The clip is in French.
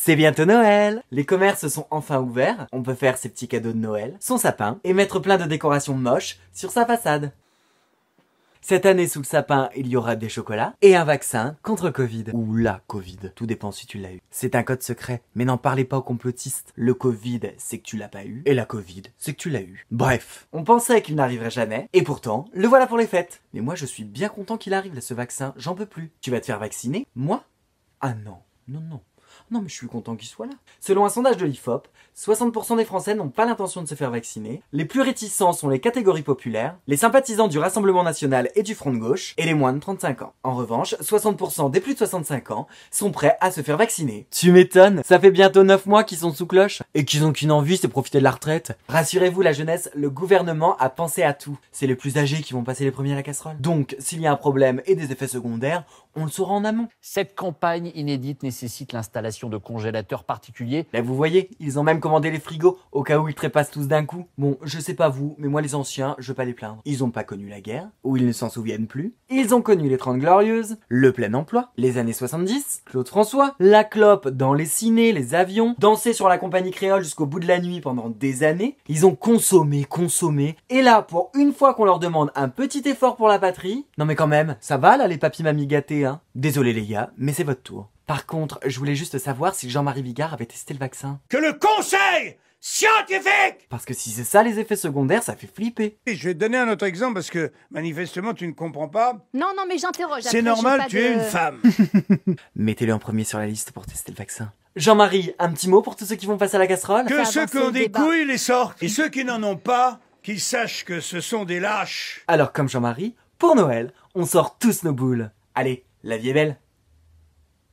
C'est bientôt Noël! Les commerces sont enfin ouverts, on peut faire ses petits cadeaux de Noël, son sapin, et mettre plein de décorations moches sur sa façade. Cette année, sous le sapin, il y aura des chocolats et un vaccin contre Covid. Ou la Covid, tout dépend si tu l'as eu. C'est un code secret, mais n'en parlez pas aux complotistes. Le Covid, c'est que tu l'as pas eu, et la Covid, c'est que tu l'as eu. Bref, on pensait qu'il n'arriverait jamais, et pourtant, le voilà pour les fêtes. Mais moi, je suis bien content qu'il arrive, là, ce vaccin, j'en peux plus. Tu vas te faire vacciner? Moi? Ah non, non, non. Non mais je suis content qu'il soit là. Selon un sondage de l'IFOP, 60% des Français n'ont pas l'intention de se faire vacciner. Les plus réticents sont les catégories populaires, les sympathisants du Rassemblement National et du Front de Gauche, et les moins de 35 ans. En revanche, 60% des plus de 65 ans sont prêts à se faire vacciner. Tu m'étonnes, ça fait bientôt 9 mois qu'ils sont sous cloche, et qu'ils ont qu'une envie, c'est profiter de la retraite. Rassurez-vous la jeunesse, le gouvernement a pensé à tout. C'est les plus âgés qui vont passer les premiers à la casserole. Donc, s'il y a un problème et des effets secondaires, on le saura en amont. Cette campagne inédite nécessite l'installation de congélateurs particuliers. Là vous voyez, ils ont même commandé les frigos au cas où ils trépassent tous d'un coup. Bon, je sais pas vous, mais moi les anciens, je veux pas les plaindre. Ils ont pas connu la guerre, ou ils ne s'en souviennent plus. Ils ont connu les 30 glorieuses, le plein emploi, les années 70, Claude François, la clope dans les cinés, les avions, danser sur la compagnie créole jusqu'au bout de la nuit pendant des années. Ils ont consommé, et là, pour une fois qu'on leur demande un petit effort pour la patrie, non mais quand même, ça va là les papis-mamies gâtés, hein. Désolé les gars, mais c'est votre tour. Par contre, je voulais juste savoir si Jean-Marie Bigard avait testé le vaccin. Que le conseil scientifique! Parce que si c'est ça les effets secondaires, ça fait flipper. Et je vais te donner un autre exemple parce que manifestement tu ne comprends pas. Non, non, mais j'interroge. C'est Après, normal, j'ai tu pas es de- une femme. Mettez-le en premier sur la liste pour tester le vaccin. Jean-Marie, un petit mot pour tous ceux qui vont passer à la casserole? Que Ça ceux avance qui ont le des débat. couilles les sortent. Et ceux qui n'en ont pas, qu'ils sachent que ce sont des lâches. Alors comme Jean-Marie, pour Noël, on sort tous nos boules. Allez, la vie est belle.